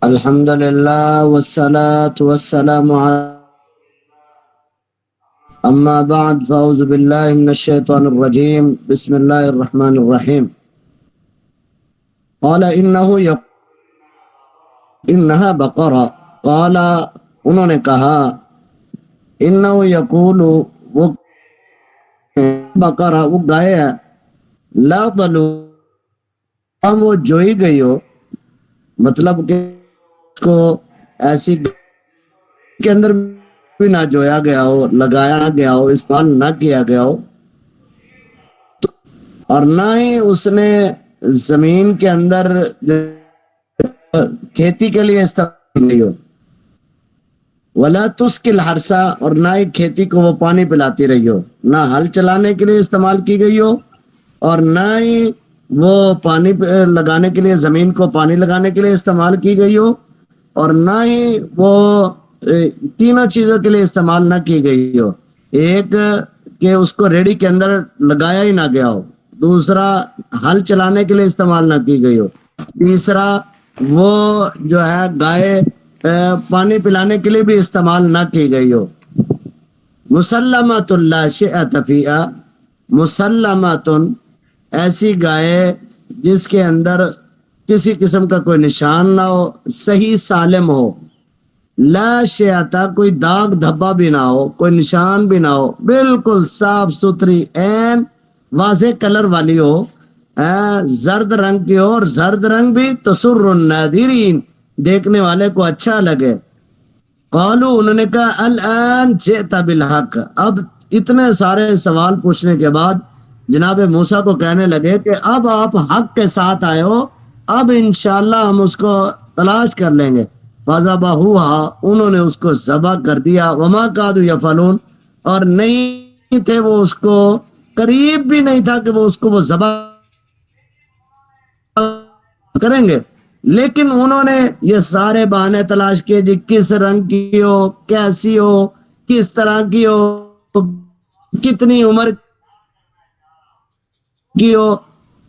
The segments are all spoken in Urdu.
الحمد لله والصلاة والسلام على أما بعد فأعوذ بالله من الشيطان الرجيم بسم الله الرحمن الرحيم قال إنها بقرة قال انہوں نے کہا انہو یقول وہ بقرہ وہ گائے ہے لا ضلو وہ جوئی گئی ہو مطلب کہ اس کو ایسی کے اندر بھی نہ جویا گیا ہو لگایا نہ گیا ہو استعمال نہ کیا گیا ہو اور نہ ہی اس نے زمین کے اندر کھیتی کے لیے استعمال کی ہو ولا تسقل حرسا اور نہ ہی کھیتی کو وہ پانی پلاتی رہی ہو نہ ہل چلانے کے لیے استعمال کی گئی ہو اور نہ ہی وہ پانی لگانے کے لیے زمین کو پانی لگانے کے لیے استعمال کی گئی ہو اور نہ ہی وہ تینوں چیزوں کے لیے استعمال نہ کی گئی ہو ایک کہ اس کو ریڑی کے اندر لگایا ہی نہ گیا ہو دوسرا ہل چلانے کے لیے استعمال نہ کی گئی ہو تیسرا وہ جو ہے گائے پانی پلانے کے لیے بھی استعمال نہ کی گئی ہو مسلمۃ لا شیءۃ فیہا مسلمۃ ایسی گائے جس کے اندر کسی قسم کا کوئی نشان نہ ہو صحیح سالم ہو لا شیعتا کوئی داغ دھبا بھی نہ ہو کوئی نشان بھی نہ ہو بالکل صاف ستھری عین واضح کلر والی ہو زرد رنگ کی ہو اور زرد رنگ بھی تسر الناظرین دیکھنے والے کو اچھا لگے قالو انہوں نے کہا الان جئت بالحق اب اتنے سارے سوال پوچھنے کے بعد جناب موسیٰ کو کہنے لگے کہ اب آپ حق کے ساتھ آئے ہو اب انشاءاللہ ہم اس کو تلاش کر لیں گے فذبحوها انہوں نے اس کو ذبح کر دیا وما کادوا یفعلون اور نہیں تھے وہ اس کو قریب بھی نہیں تھا کہ وہ اس کو وہ ذبح کریں گے لیکن انہوں نے یہ سارے بہانے تلاش کیے جی کس رنگ کی ہو کیسی ہو کس طرح کی ہو کتنی عمر کی ہو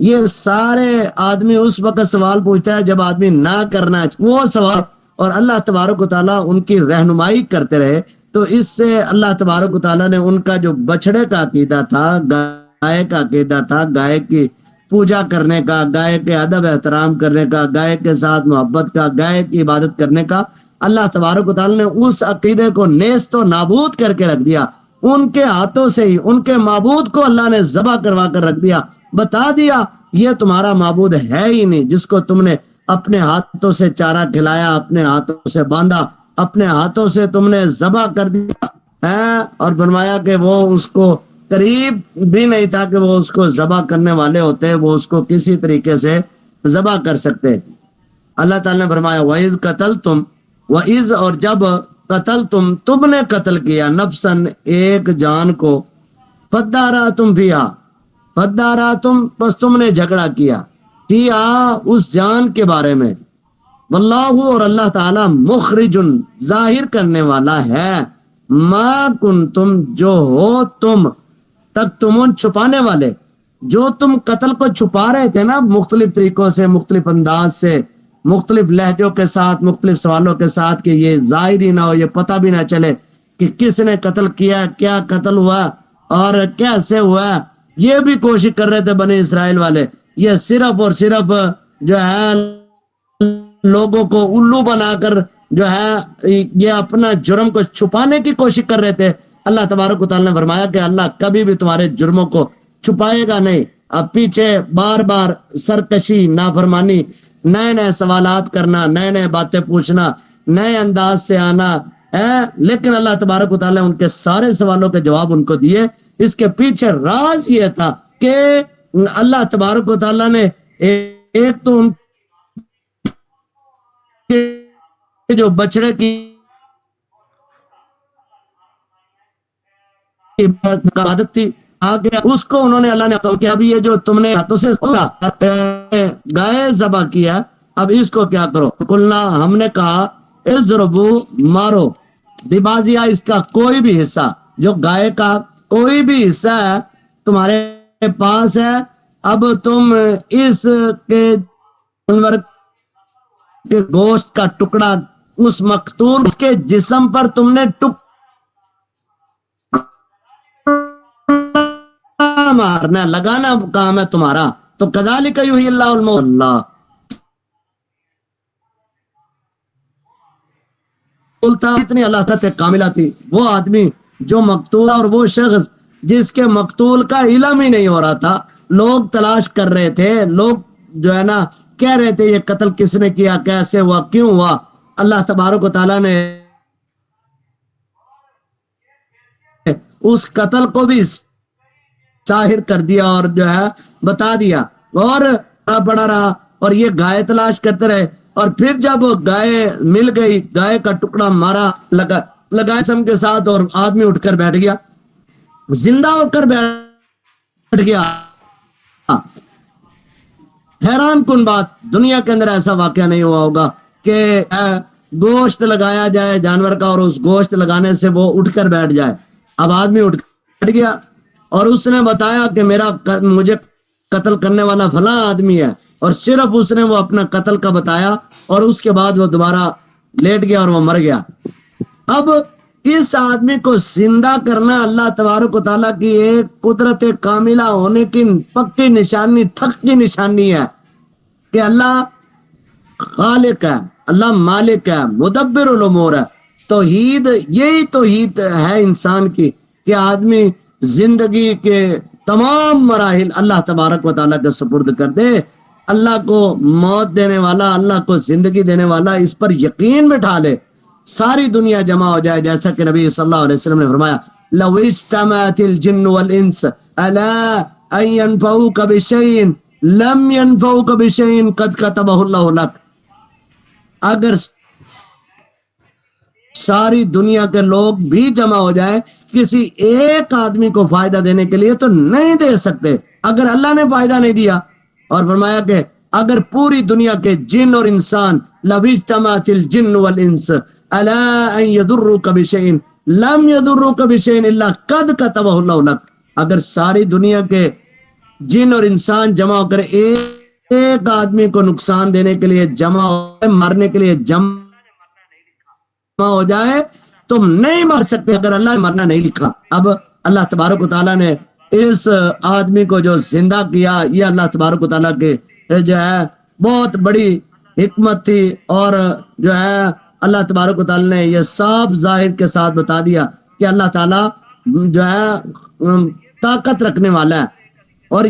یہ سارے آدمی اس وقت سوال پوچھتا ہے جب آدمی نہ کرنا وہ سوال اور اللہ تبارک و تعالیٰ ان کی رہنمائی کرتے رہے تو اس سے اللہ تبارک و تعالیٰ نے ان کا جو بچڑے کا عقیدہ تھا گائے کا عقیدہ تھا گائے کی پوجا کرنے کا گائے کے ادب احترام کرنے کا گائے کے ساتھ محبت کا گائے کی عبادت کرنے کا اللہ تبارک و تعالیٰ نے اس عقیدے کو نیست و نابود کر کے رکھ دیا ان کے ہاتھوں سے ہی ان کے معبود کو اللہ نے ذبح کروا کر رکھ دیا بتا دیا یہ تمہارا معبود ہے ہی نہیں جس کو تم نے اپنے ہاتھوں سے چارہ کھلایا اپنے ہاتھوں سے باندھا اپنے ہاتھوں سے تم نے ذبح کر دیا ہے اور فرمایا کہ وہ اس کو قریب بھی نہیں تھا کہ وہ اس کو ذبح کرنے والے ہوتے وہ اس کو کسی طریقے سے ذبح کر سکتے اللہ تعالیٰ نے فرمایا وَإِذْ قَتَلْتُمْ وَإِذْ اور جب قتل تم نے قتل کیا نفسن ایک جان کو فداراتم فیہا فداراتم بس تم نے جھگڑا کیا فیہا اس جان کے بارے میں واللہ اور اللہ تعالی مخرج ظاہر کرنے والا ہے ما کنتم جو ہو تم تک تمون چھپانے والے جو تم قتل کو چھپا رہے تھے نا مختلف طریقوں سے مختلف انداز سے مختلف لہجوں کے ساتھ مختلف سوالوں کے ساتھ کہ یہ ظاہر ہی نہ ہو یہ پتہ بھی نہ چلے کہ کس نے قتل کیا کیا قتل ہوا اور کیسے ہوا یہ بھی کوشش کر رہے تھے بنی اسرائیل والے یہ صرف اور صرف جو ہے لوگوں کو الو بنا کر جو ہے یہ اپنا جرم کو چھپانے کی کوشش کر رہے تھے اللہ تبارک و تعالیٰ نے فرمایا کہ اللہ کبھی بھی تمہارے جرموں کو چھپائے گا نہیں اب پیچھے بار بار سرکشی نافرمانی نئے نئے سوالات کرنا نئے نئے باتیں پوچھنا نئے انداز سے آنا ہے لیکن اللہ تبارک و تعالیٰ ان کے سارے سوالوں کے جواب ان کو دیے اس کے پیچھے راز یہ تھا کہ اللہ تبارک و تعالیٰ نے ایک تو ان کے جو بچڑے کی عبادت تھی آگے اس کو انہوں نے اللہ نے کہا کہ اب یہ جو تم نے ہاتھوں سے گائے ذبح کیا اب اس کو کیا کرو قلنا ہم نے کہا اضربو مارو ببازیا اس کا کوئی بھی حصہ جو گائے کا کوئی بھی حصہ ہے تمہارے پاس ہے اب تم اس کے جانور کہ گوشت کا ٹکڑا اس مقتول کے جسم پر تم نے ٹکڑا مارنا لگانا کام ہے تمہارا. تو کذالک یحیی اللہ الموت، اللہ تھا اتنی اللہ تعالیٰ کاملہ تھی. وہ آدمی جو مقتول، اور وہ شخص جس کے مقتول کا علم ہی نہیں ہو رہا تھا، لوگ تلاش کر رہے تھے، لوگ جو ہے نا کہہ رہے تھے یہ قتل کس نے کیا، کیسے ہوا، کیوں ہوا. اللہ تبارک و تعالیٰ نے اس قتل کو بھی ظاہر کر دیا اور جو ہے بتا دیا، اور پڑا رہا. اور یہ گائے تلاش کرتے رہے، اور پھر جب گائے مل گئی، گائے کا ٹکڑا مارا لگا سم کے ساتھ، اور آدمی اٹھ کر بیٹھ گیا، زندہ ہو کر بیٹھ گیا. حیران کن بات، دنیا کے اندر ایسا واقعہ نہیں ہوا ہوگا کہ گوشت لگایا جائے جانور کا، اور اس گوشت لگانے سے وہ اٹھ کر بیٹھ جائے. اب آدمی اٹھ کر بیٹھ گیا، اور اس نے بتایا کہ مجھے قتل کرنے والا فلاں آدمی ہے، اور صرف اس نے وہ اپنا قتل کا بتایا، اور اس کے بعد وہ دوبارہ لیٹ گیا اور وہ مر گیا. اب اس آدمی کو زندہ کرنا اللہ تبارک و تعالیٰ کی ایک قدرت کاملہ ہونے کی پکی نشانی، ٹھک کی نشانی ہے کہ اللہ خالق ہے، اللہ مالک ہے، مدبر الامور ہے. توحید، یہی توحید ہے انسان کی کہ آدمی زندگی کے تمام مراحل اللہ تبارک و تعالیٰ کے سپرد کر دے. اللہ کو موت دینے والا، اللہ کو زندگی دینے والا، اس پر یقین بٹھا لے، ساری دنیا جمع ہو جائے. جیسا کہ نبی صلی اللہ علیہ وسلم نے فرمایا، لو اجتمعت الجن والانس الا ان ينفعوك بشيء لم ينفعوك بشيء قد كتبه الله لك. اگر ساری دنیا کے لوگ بھی جمع ہو جائے کسی ایک آدمی کو فائدہ دینے کے لیے تو نہیں دے سکتے اگر اللہ نے فائدہ نہیں دیا. اور فرمایا کہ اگر پوری دنیا کے جن اور انسان، لو اجتمعت الجن والانس الا ان يضروك بشيء لم يضروك بشيء الا قد كتبه الله لك. اگر ساری دنیا کے جن اور انسان جمع ہو کر ایک آدمی کو نقصان دینے کے لیے جمع ہو، مرنے کے لیے جمع ہو جائے، تم نہیں مر سکتے اگر اللہ نے مرنا نہیں لکھا. اب اللہ تبارک و تعالیٰ نے اس آدمی کو جو زندہ کیا، یہ اللہ تبارک و تعالیٰ کے جو ہے بہت بڑی حکمت تھی. اور جو ہے اللہ تبارک و تعالیٰ نے یہ صاف ظاہر کے ساتھ بتا دیا کہ اللہ تعالیٰ جو ہے طاقت رکھنے والا ہے. اور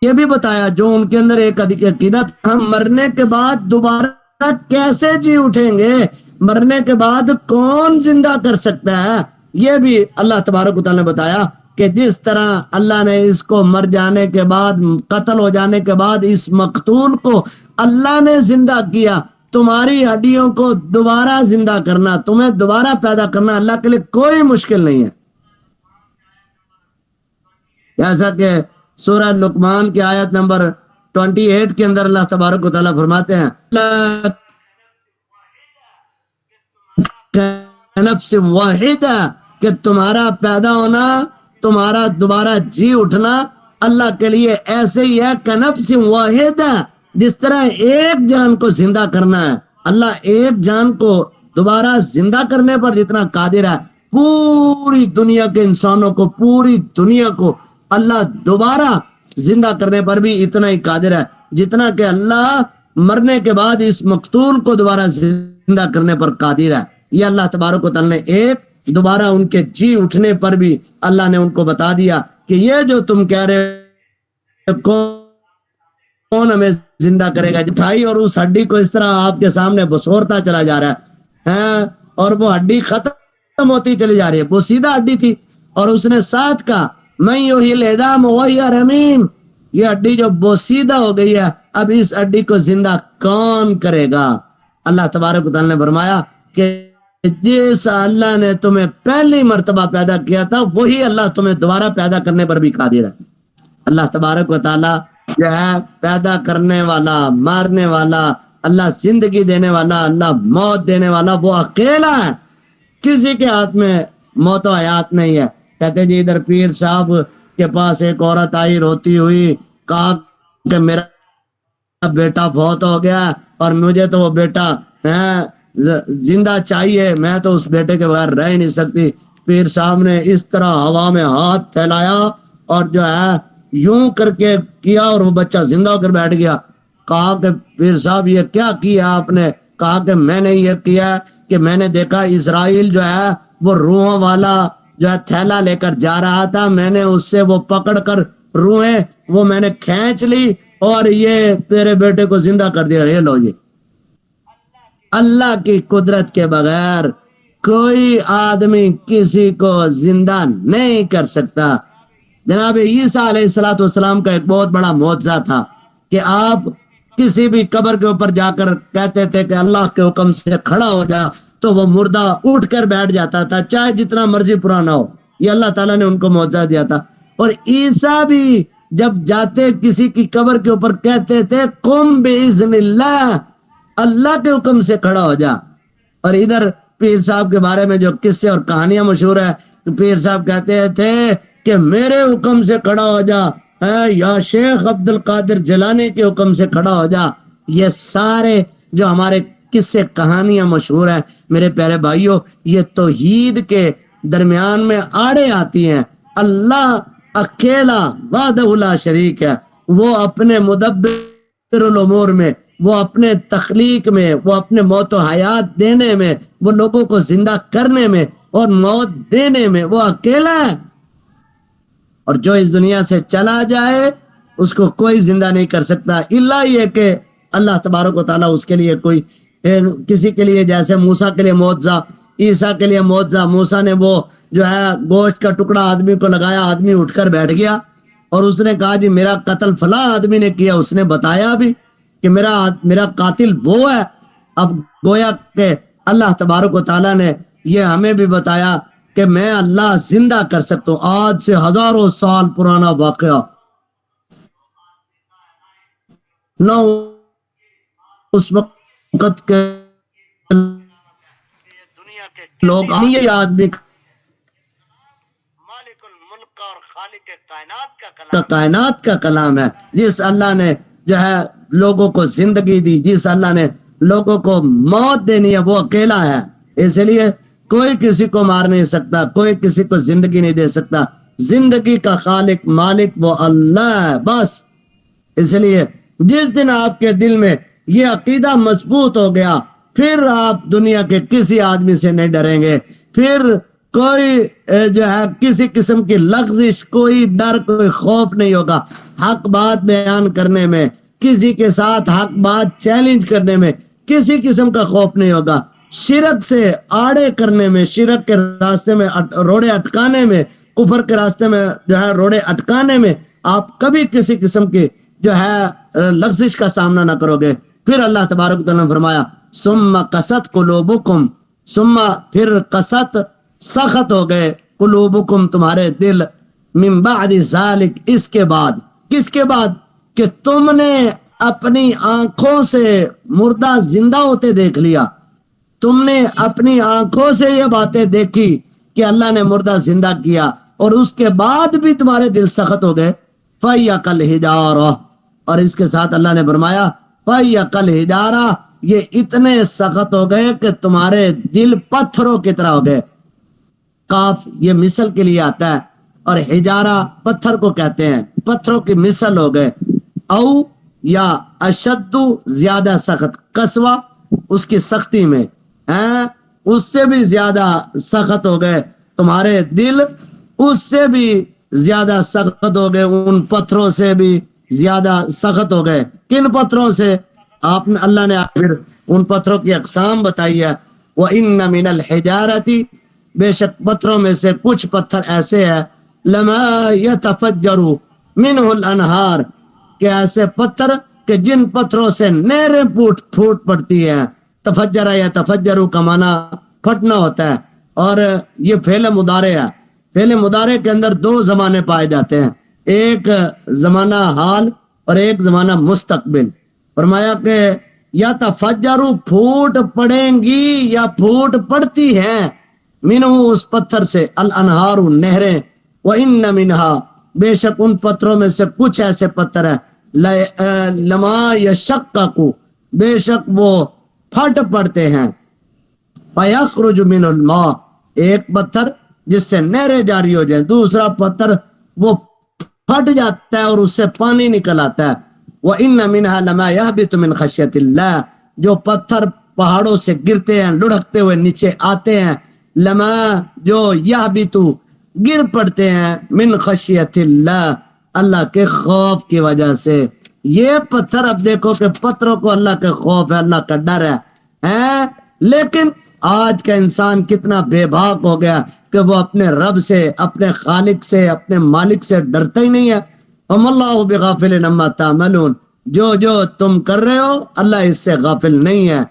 یہ بھی بتایا جو ان کے اندر ایک عقیدہ تھا، ہم مرنے کے بعد دوبارہ کیسے جی اٹھیں گے، مرنے کے بعد کون زندہ کر سکتا ہے. یہ بھی اللہ تبارک و تعالیٰ نے بتایا کہ جس طرح اللہ نے اس کو مر جانے کے بعد، قتل ہو جانے کے بعد اس مقتول کو اللہ نے زندہ کیا، تمہاری ہڈیوں کو دوبارہ زندہ کرنا، تمہیں دوبارہ پیدا کرنا اللہ کے لیے کوئی مشکل نہیں ہے. جیسا کہ سورہ لقمان کی آیت نمبر 28 کے اندر اللہ تبارک و تعالیٰ فرماتے ہیں، نفس واحدہ، کہ تمہارا پیدا ہونا، تمہارا دوبارہ جی اٹھنا اللہ کے لیے ایسے ہی ہے کہ نفس واحدہ، جس طرح ایک جان کو زندہ کرنا ہے. اللہ ایک جان کو دوبارہ زندہ کرنے پر جتنا قادر ہے، پوری دنیا کے انسانوں کو، پوری دنیا کو اللہ دوبارہ زندہ کرنے پر بھی اتنا ہی قادر ہے جتنا کہ اللہ مرنے کے بعد اس مقتول کو دوبارہ زندہ کرنے پر قادر ہے. یہ اللہ تبارک و تعالیٰ نے ایک دوبارہ ان کے جی اٹھنے پر بھی اللہ نے ان کو بتا دیا کہ یہ جو تم کہہ رہے کون ہمیں زندہ کرے گا، اٹھائی اور اس ہڈی کو اس طرح آپ کے سامنے بسورتا چلا جا رہا ہے، اور وہ ہڈی ختم ہوتی چلی جا رہی ہے. وہ سیدھا ہڈی تھی، اور اس نے ساتھ کا میں یحیی العظام وہی رمیم، یہ ہڈی جو بوسیدہ ہو گئی ہے، اب اس ہڈی کو زندہ کون کرے گا. اللہ تبارک و تعالیٰ نے فرمایا کہ جس اللہ نے تمہیں پہلی مرتبہ پیدا کیا تھا وہی اللہ تمہیں دوبارہ پیدا کرنے پر بھی قادر ہے. اللہ تبارک و تعالیٰ جو ہے پیدا کرنے والا، مارنے والا، اللہ زندگی دینے والا، اللہ موت دینے والا، وہ اکیلا ہے، کسی کے ہاتھ میں موت و حیات نہیں ہے. کہتے جی ادھر پیر صاحب کے پاس ایک عورت آئی روتی ہوئی، کہا کہ میرا بیٹا فوت ہو گیا اور مجھے تو وہ بیٹا زندہ چاہیے، میں تو اس بیٹے کے بغیر رہ ہی نہیں سکتی۔ پیر صاحب نے اس طرح ہوا میں ہاتھ پھیلایا اور جو ہے یوں کر کے کیا اور وہ بچہ زندہ ہو کر بیٹھ گیا۔ کہا کہ پیر صاحب یہ کیا کیا آپ نے؟ کہا کہ میں نے یہ کیا کہ میں نے دیکھا اسرائیل جو ہے وہ روحوں والا جو ہے تھیلا لے کر جا رہا تھا، میں نے اس سے وہ پکڑ کر روحیں وہ میں نے کھینچ لی اور یہ تیرے بیٹے کو زندہ کر دیا۔ یہ لو جی، اللہ کی قدرت کے بغیر کوئی آدمی کسی کو زندہ نہیں کر سکتا۔ جناب عیسیٰ علیہ الصلوۃ والسلام کا ایک بہت بڑا معجزہ تھا کہ آپ کسی بھی قبر کے اوپر جا کر کہتے تھے کہ اللہ کے حکم سے کھڑا ہو جا تو وہ مردہ اٹھ کر بیٹھ جاتا تھا، چاہے جتنا مرضی پرانا ہو۔ یہ اللہ تعالیٰ نے ان کو معجزہ دیا تھا۔ اور عیسیٰ بھی جب جاتے کسی کی قبر کے اوپر کہتے تھے قم باذن اللہ، اللہ کے حکم سے کھڑا ہو جا۔ اور ادھر پیر صاحب کے بارے میں جو قصے اور کہانیاں مشہور ہے، پیر صاحب کہتے تھے کہ میرے حکم سے کھڑا ہو جا، یا شیخ عبد القادر جیلانی کے حکم سے کھڑا ہو جا۔ یہ سارے جو ہمارے قصے کہانیاں مشہور ہیں میرے پیارے بھائیوں، یہ توحید کے درمیان میں آڑے آتی ہیں۔ اللہ اکیلا وحدہ لا شریک ہے، وہ اپنے مدبر الامور میں، وہ اپنے تخلیق میں، وہ اپنے موت و حیات دینے میں، وہ لوگوں کو زندہ کرنے میں اور موت دینے میں وہ اکیلا ہے۔ اور جو اس دنیا سے چلا جائے اس کو کوئی زندہ نہیں کر سکتا، الا یہ کہ اللہ تبارک و تعالیٰ اس کے لیے کوئی کسی کے لیے، جیسے موسیٰ کے لیے معجزہ، عیسیٰ کے لیے معجزہ، موسیٰ نے وہ جو ہے گوشت کا ٹکڑا آدمی کو لگایا، آدمی اٹھ کر بیٹھ گیا اور اس نے کہا جی میرا قتل فلاں آدمی نے کیا، اس نے بتایا بھی کہ میرا قاتل وہ ہے۔ اب گویا کہ اللہ تبارک و تعالیٰ نے یہ ہمیں بھی بتایا کہ میں اللہ زندہ کر سکتا ہوں۔ آج سے ہزاروں سال پرانا واقعہ نہ اس وقت کے لوگ یہ آدمی مالک الملک اور خالق کائنات کا کلام ہے، جس اللہ نے جو ہے لوگوں کو زندگی دی، جس اللہ نے لوگوں کو موت دینی ہے وہ اکیلا ہے۔ اس لیے کوئی کسی کو مار نہیں سکتا، کوئی کسی کو زندگی نہیں دے سکتا، زندگی کا خالق مالک وہ اللہ ہے بس۔ اس لیے جس دن آپ کے دل میں یہ عقیدہ مضبوط ہو گیا، پھر آپ دنیا کے کسی آدمی سے نہیں ڈریں گے، پھر کوئی جو ہے کسی قسم کی لغزش، کوئی ڈر، کوئی خوف نہیں ہوگا۔ حق بات بیان کرنے میں، کسی کے ساتھ حق بات چیلنج کرنے میں کسی قسم کا خوف نہیں ہوگا۔ شرک سے آڑے کرنے میں، شرک کے راستے میں روڑے اٹکانے میں، کفر کے راستے میں جو ہے روڑے اٹکانے میں آپ کبھی کسی قسم کی جو ہے لغزش کا سامنا نہ کرو گے۔ پھر اللہ تبارک و تعالیٰ نے فرمایا ثم قست قلوبکم، ثم پھر قست سخت ہو گئے، قلوبکم تمہارے دل، من بعد ذالک اس کے بعد، کس کے بعد؟ کہ تم نے اپنی آنکھوں سے مردہ زندہ ہوتے دیکھ لیا، تم نے اپنی آنکھوں سے یہ باتیں دیکھی کہ اللہ نے مردہ زندہ کیا، اور اس کے بعد بھی تمہارے دل سخت ہو گئے۔ فَيَّ كَالْحِجَارَةِ، اور اس کے ساتھ اللہ نے فرمایا فَيَّ كَالْحِجَارَةِ، یہ اتنے سخت ہو گئے کہ تمہارے دل پتھروں کی طرح ہو گئے۔ کاف یہ مثل کے لیے آتا ہے اور حجارہ پتھر کو کہتے ہیں، پتھروں کی مثل ہو گئے۔ او یا اشد زیادہ سخت، قسوہ اس کی سختی میں، اس سے بھی زیادہ سخت ہو گئے تمہارے دل، اس سے بھی زیادہ سخت ہو گئے، ان پتھروں سے بھی زیادہ سخت ہو گئے۔ کن پتھروں سے؟ آپ نے اللہ نے پھر ان پتھروں کی اقسام بتائی ہے۔ وَإِنَّ مِنَ الْحِجَارَةِ، بے شک پتھروں میں سے کچھ پتھر ایسے ہیں، لَمَا يَتَفَجَّرُ مِنْهُ الْأَنْهَارُ، کہ ایسے پتھر کہ جن پتھروں سے نہریں پھوٹ پڑتی ہیں۔ تفجر یا تفجرو کا معنی پھٹنا ہوتا ہے، اور یہ فعل مضارع ہے۔ فعل مضارع کے اندر دو زمانے پائے جاتے ہیں، ایک زمانہ حال اور ایک زمانہ مستقبل۔ فرمایا کہ یا تفجرو پھوٹ پڑیں گی یا پھوٹ پڑتی ہیں، منہ اس پتھر سے، الانہار نہریں، وان منہا بے شک ان پتھروں میں سے کچھ ایسے پتھر ہیں لما یشقق، بے شک وہ پھٹ پڑتے ہیں، فیخرج من الماء، ایک پتھر جس سے نہریں جاری ہو جائیں، دوسرا پتھر وہ پھٹ جاتا ہے اور اس سے پانی نکل آتا ہے۔ وَإِنَّ مِنْهَا لَمَا يَهْبِطُ مِنْ خَشْيَةِ اللَّهِ، جو پتھر پہاڑوں سے گرتے ہیں، لڑھکتے ہوئے نیچے آتے ہیں، لما جو یہبط گر پڑتے ہیں، من خشیت اللہ، اللہ کے خوف کی وجہ سے۔ یہ پتھر، اب دیکھو کہ پتھروں کو اللہ کے خوف ہے، اللہ کا ڈر ہے، لیکن آج کا انسان کتنا بے باک ہو گیا کہ وہ اپنے رب سے، اپنے خالق سے، اپنے مالک سے ڈرتا ہی نہیں ہے۔ وَمَا اللَّهُ بِغَافِلٍ عَمَّا تَعْمَلُونَ، جو تم کر رہے ہو اللہ اس سے غافل نہیں ہے۔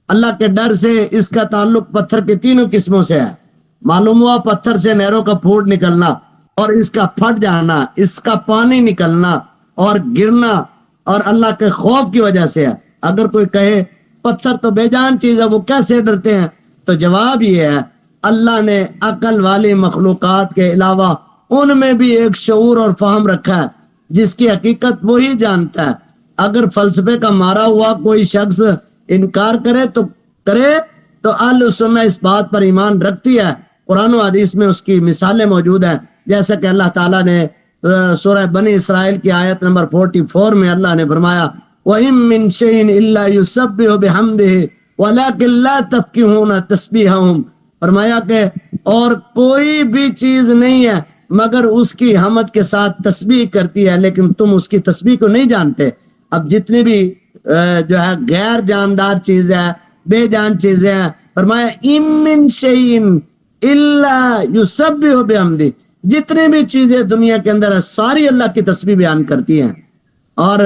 اللہ کے ڈر سے اس کا تعلق پتھر کی تینوں قسموں سے ہے۔ معلوم ہوا پتھر سے نہروں کا پھوٹ نکلنا، اور اس کا پھٹ جانا، اس کا پانی نکلنا اور گرنا، اور اللہ کے خوف کی وجہ سے ہے۔ اگر کوئی کہے پتھر تو بے جان چیز ہے، وہ کیسے ڈرتے ہیں؟ تو جواب یہ ہے، اللہ نے عقل والی مخلوقات کے علاوہ ان میں بھی ایک شعور اور فہم رکھا ہے جس کی حقیقت وہی جانتا ہے۔ اگر فلسفے کا مارا ہوا کوئی شخص انکار کرے تو اہل سنت اس بات پر ایمان رکھتی ہے۔ قرآن و حدیث میں اس کی مثالیں موجود ہیں، جیسا کہ اللہ تعالیٰ نے سورہ بنی اسرائیل کی آیت نمبر 44 میں اللہ نے فرمایا وَإِن مِّن شَيْءٍ إِلَّا يُسَبِّحُ بِحَمْدِهِ وَلَكِن لَّا تَفْقَهُونَ تَسْبِيحَهُم، فرمایا کہ اور کوئی بھی چیز نہیں ہے مگر اس کی حمد کے ساتھ تسبیح کرتی ہے، لیکن تم اس کی تسبیح کو نہیں جانتے۔ اب جتنی بھی جو ہے غیر جاندار چیز ہے، بے جان چیزیں ہیں، فرمایا اِن مِّن شَيْءٍ إِلَّا يُسَبِّحُ بِحَمْدِهِ، جتنی بھی چیزیں دنیا کے اندر ہے ساری اللہ کی تسبیح بیان کرتی ہیں۔ اور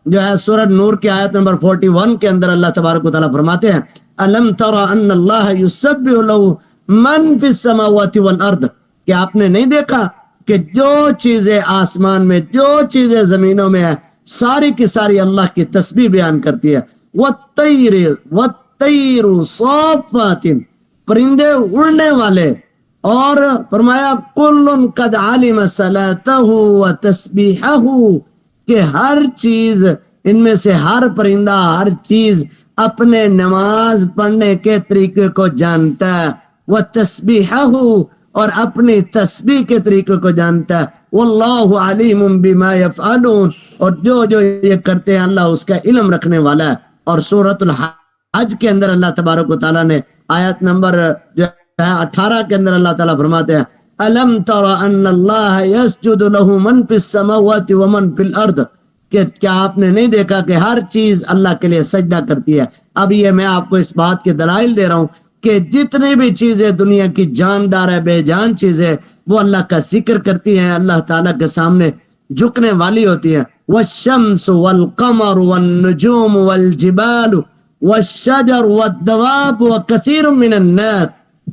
جو ہے سورہ نور کی آیت نمبر 41 کے اندر اللہ تبارک و تعالیٰ فرماتے ہیں الم تر ان اللہ یسبح له من فی السماوات والارض، کہ آپ نے نہیں دیکھا کہ جو چیزیں آسمان میں، جو چیزیں زمینوں میں ہیں، ساری کی ساری اللہ کی تسبیح بیان کرتی ہے۔ والطیر صافات، پرندے اڑنے والے، اور فرمایا کل قد علم صلاته وتسبیحه، کہ ہر چیز ان میں سے ہر پرندہ، ہر چیز اپنے نماز پڑھنے کے طریقے کو جانتا ہے، وہ تسبیحہ، اور اپنی تسبیح کے طریقے کو جانتا ہے۔ واللہ علیم بما یفعلون، اور جو یہ کرتے ہیں اللہ اس کا علم رکھنے والا ہے۔ اور سورۃ الحج کے اندر اللہ تبارک و تعالیٰ نے آیت نمبر جو ہے 18 کے اندر اللہ تعالیٰ فرماتے ہیں الم تر ان اللہ یسجد له من فی السماوات ومن فی الارض، کہ کیا آپ نے نہیں دیکھا کہ ہر چیز اللہ کے لیے سجدہ کرتی ہے۔ اب یہ میں آپ کو اس بات کے دلائل دے رہا ہوں کہ جتنی بھی چیزیں دنیا کی جاندار ہے، بے جان چیزیں، وہ اللہ کا ذکر کرتی ہیں، اللہ تعالیٰ کے سامنے جھکنے والی ہوتی ہیں۔ والشمس والقمر والنجوم والجبال والشجر والدواب وكثير من الناس،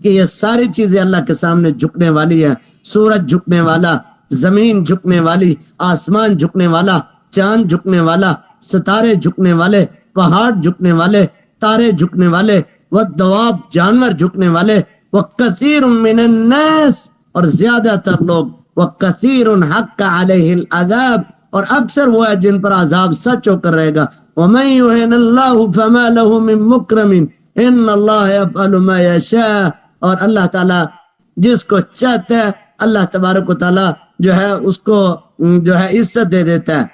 کہ یہ ساری چیزیں اللہ کے سامنے جھکنے والی ہیں۔ سورج جھکنے والا، زمین جھکنے والی، آسمان جھکنے والا، چاند جھکنے والا، ستارے جھکنے والے، پہاڑ جھکنے والے، تارے جھکنے والے، والدواب جانور جھکنے والے، وکثیر من الناس، اور زیادہ تر لوگ، وکثیر حق علیہ العذاب، اور اکثر وہ ہے جن پر عذاب سچ ہو کر رہے گا۔ ومن یہن اللہ فما له من مکرم ان اللہ یفعل ما یشاء، اور اللہ تعالیٰ جس کو چاہتا ہے اللہ تبارک و تعالیٰ جو ہے اس کو جو ہے عزت دے دیتا ہے۔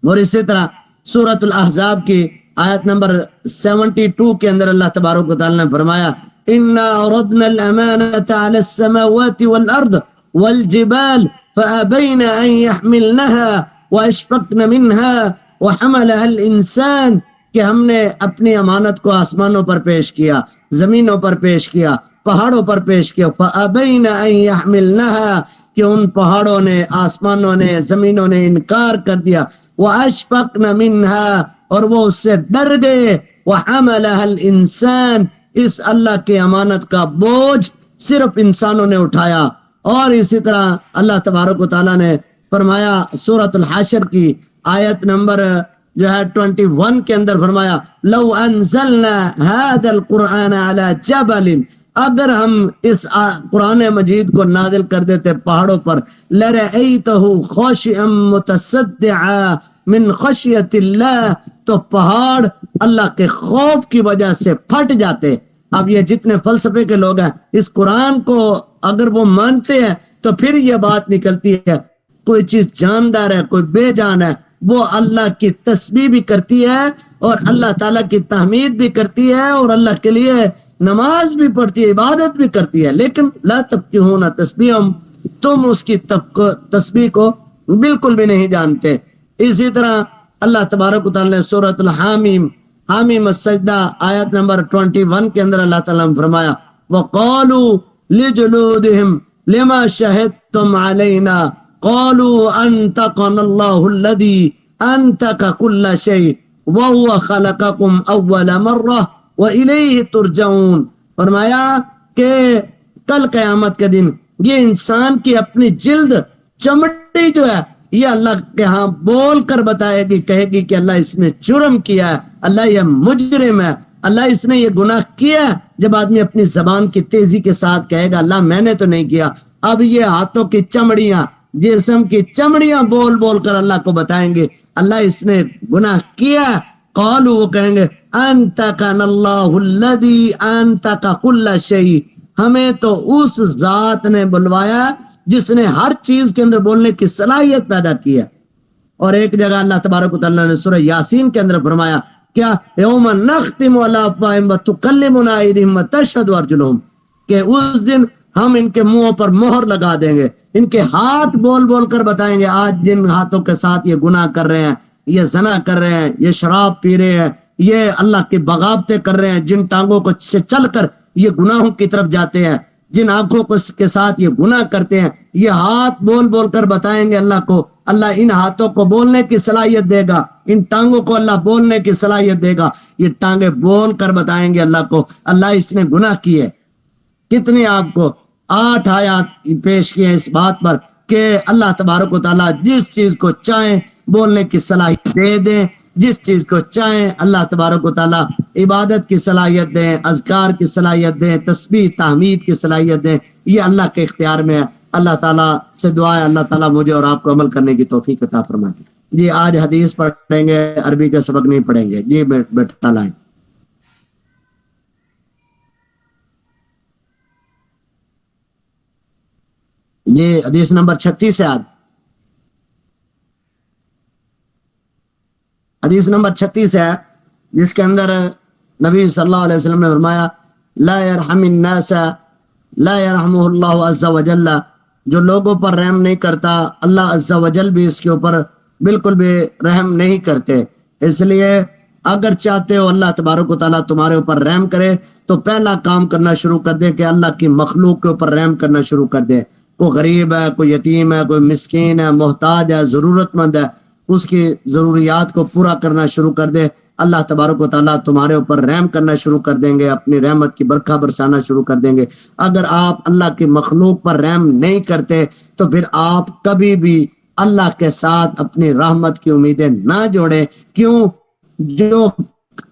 اور اسی طرح سورۃ الاحزاب کی آیت نمبر 72 کے اندر اللہ تبارک و تعالیٰ نے فرمایا انا عرضنا الامانة على السماوات والارض والجبال فابين ان يحملنها واشفقن منها وحملها الانسان، کہ ہم نے اپنی امانت کو آسمانوں پر پیش کیا، زمینوں پر پیش کیا، پہاڑوں پر پیش کیا، فابین ان یحملنها، کہ ان پہاڑوں نے، آسمانوں نے، زمینوں نے انکار کر دیا، واشفقن منها، اور وہ اس سے ڈر گئے، وحملها الانسان، اس اللہ کی امانت کا بوجھ صرف انسانوں نے اٹھایا۔ اور اسی طرح اللہ تبارک و تعالیٰ نے فرمایا سورۃ الحشر کی آیت نمبر جو ہے 21 کے اندر فرمایا لو انزلنا هذا القرآن على جبل اگر ہم اس قرآن مجید کو نازل کر دیتے پہاڑوں پر لرأیتہ خاشعا متصدعا من خشیت اللہ، تو پہاڑ اللہ کے خوف کی وجہ سے پھٹ جاتے۔ اب یہ جتنے فلسفے کے لوگ ہیں اس قرآن کو اگر وہ مانتے ہیں تو پھر یہ بات نکلتی ہے کوئی چیز جاندار ہے کوئی بے جان ہے وہ اللہ کی تسبیح بھی کرتی ہے اور اللہ تعالیٰ کی تحمید بھی کرتی ہے اور اللہ کے لیے نماز بھی پڑھتی ہے عبادت بھی کرتی ہے، لیکن لا تفقہون تسبیحہم، تم اس کی تسبیح کو بالکل بھی نہیں جانتے۔ اسی طرح اللہ تبارک و تعالیٰ نے سورۃ الحامیم حامیم السجدہ آیت نمبر 21 کے اندر اللہ تعالیٰ نے فرمایا وَقَالُوا لِجُلُودِهِمْ لِمَا شَهِدْتُمْ عَلَيْنَا قَالُوا أَنْطَقَنَا اللَّهُ الَّذِي أَنْطَقَ كُلَّ شَيْءٍ وَهُوَ خَلَقَكُمْ أَوَّلَ مَرَّةٍ وَإِلَيْهِ تُرْجَعُونَ، فرمایا کہ کل قیامت کے دن یہ انسان کی اپنی جلد چمڑی جو ہے یہ اللہ کے ہاں بول کر بتائے گی، کہے گی کہ اللہ اس نے جرم کیا ہے، اللہ یہ مجرم ہے، اللہ اس نے یہ گناہ کیا ہے۔ جب آدمی اپنی زبان کی تیزی کے ساتھ کہے گا اللہ میں نے تو نہیں کیا، اب یہ ہاتھوں کی چمڑیاں جسم کی چمڑیاں بول بول کر اللہ کو بتائیں گے اللہ اس نے گناہ کیا ہے۔ قالوا، وہ کہیں گے انطقنا اللہ الذی انطق کل شیء، ہمیں تو اس ذات نے بلوایا جس نے ہر چیز کے اندر بولنے کی صلاحیت پیدا کی ہے۔ اور ایک جگہ اللہ تبارک و تعالیٰ نے سورہ یاسین کے اندر فرمایا کیا یوم نختم علی افواہہم وتکلمنا ایدیہم وتشہد ارجلہم، کہ اس دن ہم ان کے منہوں پر مہر لگا دیں گے، ان کے ہاتھ بول بول کر بتائیں گے آج جن ہاتھوں کے ساتھ یہ گناہ کر رہے ہیں، یہ زنا کر رہے ہیں، یہ شراب پی رہے ہیں، یہ اللہ کی بغاوتیں کر رہے ہیں، جن ٹانگوں کو سے چل کر یہ گناہوں کی طرف جاتے ہیں، جن آنکھوں کو کے ساتھ یہ گناہ کرتے ہیں، یہ ہاتھ بول بول کر بتائیں گے اللہ کو، اللہ ان ہاتھوں کو بولنے کی صلاحیت دے گا، ان ٹانگوں کو اللہ بولنے کی صلاحیت دے گا، یہ ٹانگیں بول کر بتائیں گے اللہ کو اللہ اس نے گناہ کیے۔ کتنی آپ کو 8 آیات پیش کیے اس بات پر کہ اللہ تبارک و تعالیٰ جس چیز کو چاہیں بولنے کی صلاحیت دے دیں، جس چیز کو چاہیں اللہ تبارک و تعالیٰ عبادت کی صلاحیت دیں، اذکار کی صلاحیت دیں، تسبیح تحمید کی صلاحیت دیں، یہ اللہ کے اختیار میں ہے۔ اللہ تعالیٰ سے دعا ہے اللہ تعالیٰ مجھے اور آپ کو عمل کرنے کی توفیق عطا فرمائے۔ جی آج حدیث پڑھیں گے، عربی کا سبق نہیں پڑھیں گے۔ جی بیٹا لائیں۔ جی حدیث نمبر 36 ہے آج، حدیث نمبر 36 ہے جس کے اندر نبی صلی اللہ علیہ وسلم نے فرمایا لا يرحم الناس لا يرحمه اللہ عز وجل، جو لوگوں پر رحم نہیں کرتا اللہ عز وجل بھی اس کے اوپر بالکل بھی رحم نہیں کرتے۔ اس لیے اگر چاہتے ہو اللہ تبارک و تعالیٰ تمہارے اوپر رحم کرے تو پہلا کام کرنا شروع کر دے کہ اللہ کی مخلوق کے اوپر رحم کرنا شروع کر دے۔ کوئی غریب ہے، کوئی یتیم ہے، کوئی مسکین ہے، محتاج ہے، ضرورت مند ہے، اس کی ضروریات کو پورا کرنا شروع کر دے، اللہ تبارک و تعالیٰ تمہارے اوپر رحم کرنا شروع کر دیں گے، اپنی رحمت کی برکھا برسانا شروع کر دیں گے۔ اگر آپ اللہ کی مخلوق پر رحم نہیں کرتے تو پھر آپ کبھی بھی اللہ کے ساتھ اپنی رحمت کی امیدیں نہ جوڑیں۔ کیوں؟ جو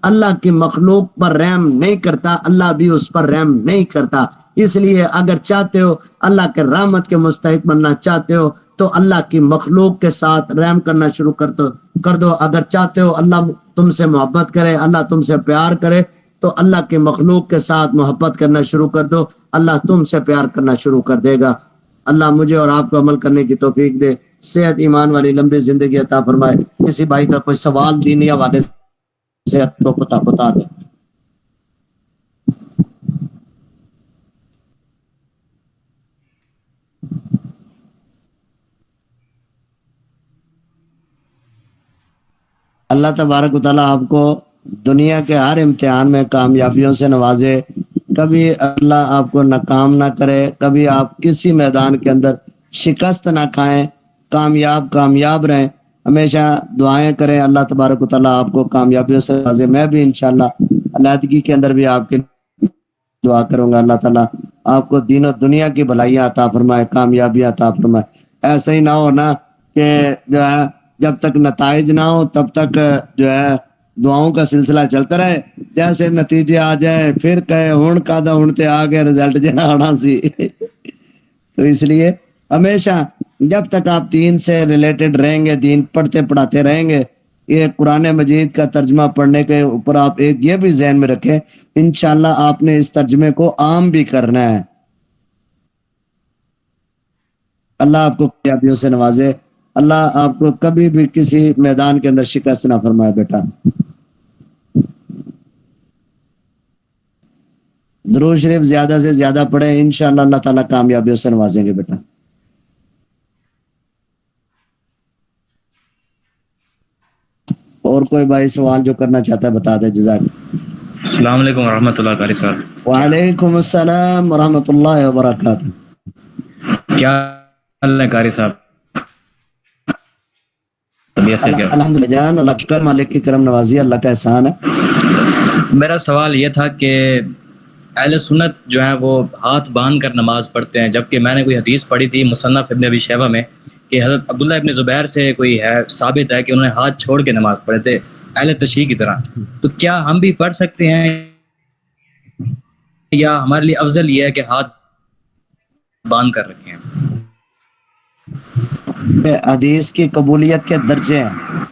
اللہ کی مخلوق پر رحم نہیں کرتا اللہ بھی اس پر رحم نہیں کرتا۔ اس لیے اگر چاہتے ہو اللہ کے رحمت کے مستحق بننا چاہتے ہو تو اللہ کی مخلوق کے ساتھ رحم کرنا شروع کر دو۔ اگر چاہتے ہو اللہ تم سے محبت کرے، اللہ تم سے پیار کرے تو اللہ کی مخلوق کے ساتھ محبت کرنا شروع کر دو، اللہ تم سے پیار کرنا شروع کر دے گا۔ اللہ مجھے اور آپ کو عمل کرنے کی توفیق دے، صحت ایمان والی لمبی زندگی عطا فرمائے۔ کسی بھائی کا کوئی سوال دینی حوالے صحت کو بتا دے۔ اللہ تبارک و تعالیٰ آپ کو دنیا کے ہر امتحان میں کامیابیوں سے نوازے، کبھی اللہ آپ کو ناکام نہ کرے، کبھی آپ کسی میدان کے اندر شکست نہ کھائیں، کامیاب رہیں۔ ہمیشہ دعائیں کریں اللہ تبارک و تعالیٰ آپ کو کامیابیوں سے نوازے۔ میں بھی انشاءاللہ علیحدگی کے اندر بھی آپ کے دعا کروں گا، اللہ تعالیٰ آپ کو دین و دنیا کی بھلائیاں عطا فرمائے، کامیابیاں عطا فرمائے۔ ایسا ہی نہ ہو نا کہ جو ہے جب تک نتائج نہ ہو تب تک جو ہے دعاؤں کا سلسلہ چلتا رہے، جیسے نتیجے آ جائیں پھر کہے ہون کا دا ہونتے آ گئے رزلٹ جہاں آنا سی تو اس لیے ہمیشہ جب تک آپ دین سے ریلیٹڈ رہیں گے، دین پڑھتے پڑھاتے رہیں گے، یہ قرآن مجید کا ترجمہ پڑھنے کے اوپر آپ ایک یہ بھی ذہن میں رکھیں، انشاءاللہ آپ نے اس ترجمے کو عام بھی کرنا ہے۔ اللہ آپ کو کامیابیوں سے نوازے، اللہ آپ کو کبھی بھی کسی میدان کے اندر شکست نہ فرمائے بیٹا۔ درود شریف زیادہ سے زیادہ پڑھیں، انشاءاللہ اللہ تعالیٰ کامیابیوں سے نوازیں گے بیٹا۔ اور کوئی بھائی سوال جو کرنا چاہتا ہے بتا دے، جزاک۔ السلام علیکم ورحمۃ اللہ قاری صاحب۔ وعلیکم السلام ورحمۃ اللہ وبرکاتہ۔ کیا حال ہے قاری صاحب؟ طبیعت سے کیا؟ الحمد للہ، اللہ شکر، مالک کی کرم نوازی، اللہ کا احسان ہے۔ میرا سوال یہ تھا کہ اہل سنت جو ہیں وہ ہاتھ باندھ کر نماز پڑھتے ہیں، جبکہ میں نے کوئی حدیث پڑھی تھی مصنف ابن ابی شیبہ میں کہ حضرت عبداللہ ابن زبیر سے کوئی ہے ثابت ہے کہ انہوں نے ہاتھ چھوڑ کے نماز پڑھے تھے اہل تشیع کی طرح، تو کیا ہم بھی پڑھ سکتے ہیں یا ہمارے لیے افضل یہ ہے کہ ہاتھ باندھ کر رکھیں؟ حدیث کی قبولیت کے درجے ہیں،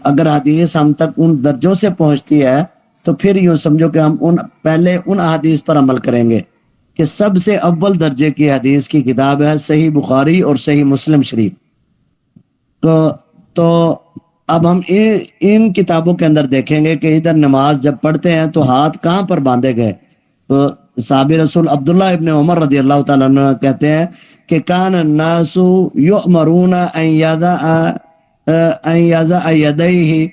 اگر حدیث ہم تک ان درجوں سے پہنچتی ہے تو پھر یوں سمجھو کہ ہم پہلے ان احادیث پر عمل کریں گے کہ سب سے اول درجے کی حدیث کی کتاب ہے صحیح بخاری اور صحیح مسلم شریف۔ تو اب ہم ان کتابوں کے اندر دیکھیں گے کہ ادھر نماز جب پڑھتے ہیں تو ہاتھ کہاں پر باندھے گئے، تو صحابی رسول عبداللہ ابن عمر رضی اللہ تعالیٰ عنہ کہتے ہیں کہ کان الناس یؤمرون ان یضع یدیہ،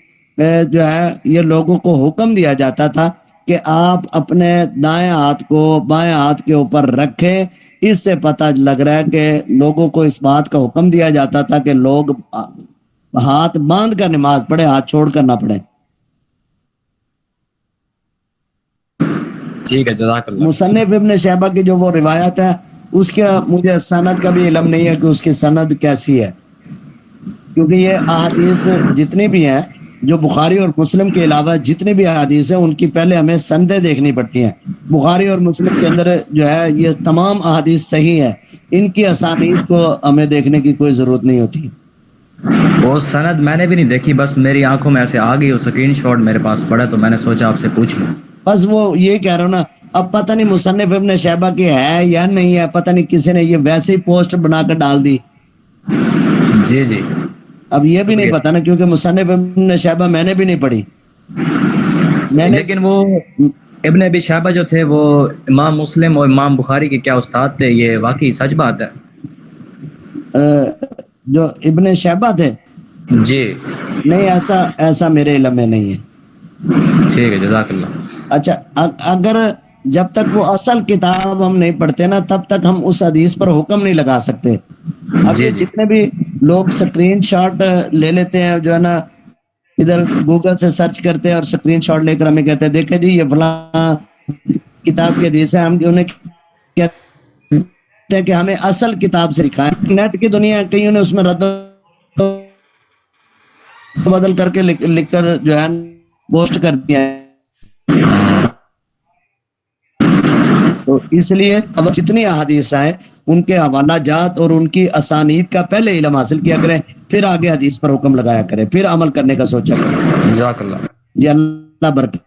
جو ہے یہ لوگوں کو حکم دیا جاتا تھا کہ آپ اپنے دائیں ہاتھ کو بائیں ہاتھ کے اوپر رکھیں۔ اس سے پتہ لگ رہا ہے کہ لوگوں کو اس بات کا حکم دیا جاتا تھا کہ لوگ ہاتھ باندھ کر نماز پڑھے، ہاتھ چھوڑ کر نہ پڑھے۔ ٹھیک ہے، جزاک اللہ۔ مصنف ابن شیبہ کی جو وہ روایت ہے اس کے مجھے سند کا بھی علم نہیں ہے کہ اس کی سند کیسی ہے، کیونکہ یہ احادیث جتنی بھی ہیں جو بخاری اور مسلم کے علاوہ جتنی بھی احادیث ہیں ان کی پہلے ہمیں سندیں دیکھنی پڑتی ہیں۔ بخاری اور مسلم کے اندر جو ہے یہ تمام احادیث صحیح ہے، ان کی اسانید کو ہمیں دیکھنے کی کوئی ضرورت نہیں ہوتی۔ وہ سند میں نے بھی نہیں دیکھی، بس میری آنکھوں میں ایسے آ گئی، وہ اسکرین شاٹ میرے پاس پڑا تو میں نے سوچا آپ سے پوچھ لوں۔ بس وہ یہ کہہ رہا ہوں نا، اب پتہ نہیں مصنف ابن شیبہ کی ہے یا نہیں ہے، پتہ نہیں کسی نے یہ ویسے ہی پوسٹ بنا کر ڈال دی۔ جی جی، اب یہ بھی نہیں پتا نا، کیونکہ مصنف ابن شیبہ میں نے بھی نہیں پڑھی۔ لیکن وہ ابن ابی شیبہ جو تھے وہ امام مسلم اور امام بخاری کے کیا استاد تھے، یہ واقعی سچ بات ہے؟ جو ابن شیبہ تھے، جی نہیں ایسا میرے علم میں نہیں ہے۔ ٹھیک ہے، جزاک اللہ۔ اچھا، اگر جب تک وہ اصل کتاب ہم نہیں پڑھتے نا تب تک ہم اس حدیث پر حکم نہیں لگا سکتے۔ اب یہ جتنے بھی لوگ سکرین شاٹ لے لیتے ہیں، جو ہے نا ادھر گوگل سے سرچ کرتے ہیں اور سکرین شاٹ لے کر ہمیں کہتے ہیں دیکھیں جی یہ فلاں کتاب کی حدیث ہے، ہم انہیں کہتے ہیں کہ ہمیں اصل کتاب سے لکھا ہے۔ نیٹ کی دنیا کئیوں نے اس میں رد بدل کر کے لکھ کر جو ہے پوسٹ کر دیا ہے، تو اس لیے اب جتنی احادیث ہیں ان کے حوالہ جات اور ان کی اسانید کا پہلے علم حاصل کیا کریں، پھر آگے حدیث پر حکم لگایا کریں، پھر عمل کرنے کا سوچا کریں۔ جزاک اللہ جی، اللہ برکت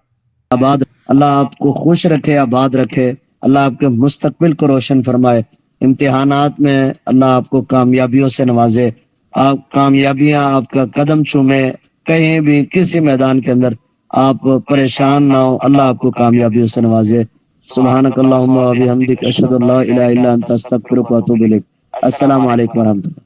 آباد، اللہ آپ کو خوش رکھے، آباد رکھے، اللہ آپ کے مستقبل کو روشن فرمائے، امتحانات میں اللہ آپ کو کامیابیوں سے نوازے، آپ کامیابیاں آپ کا قدم چومے، کہیں بھی کسی میدان کے اندر آپ پریشان نہ ہو، اللہ آپ کو کامیابیوں سے نوازے۔ سبحانک اللہم و بحمدک، اشہد ان لا الہ الا انت، استغفرک و اتوب الیک۔ السلام علیکم ورحمۃ اللہ۔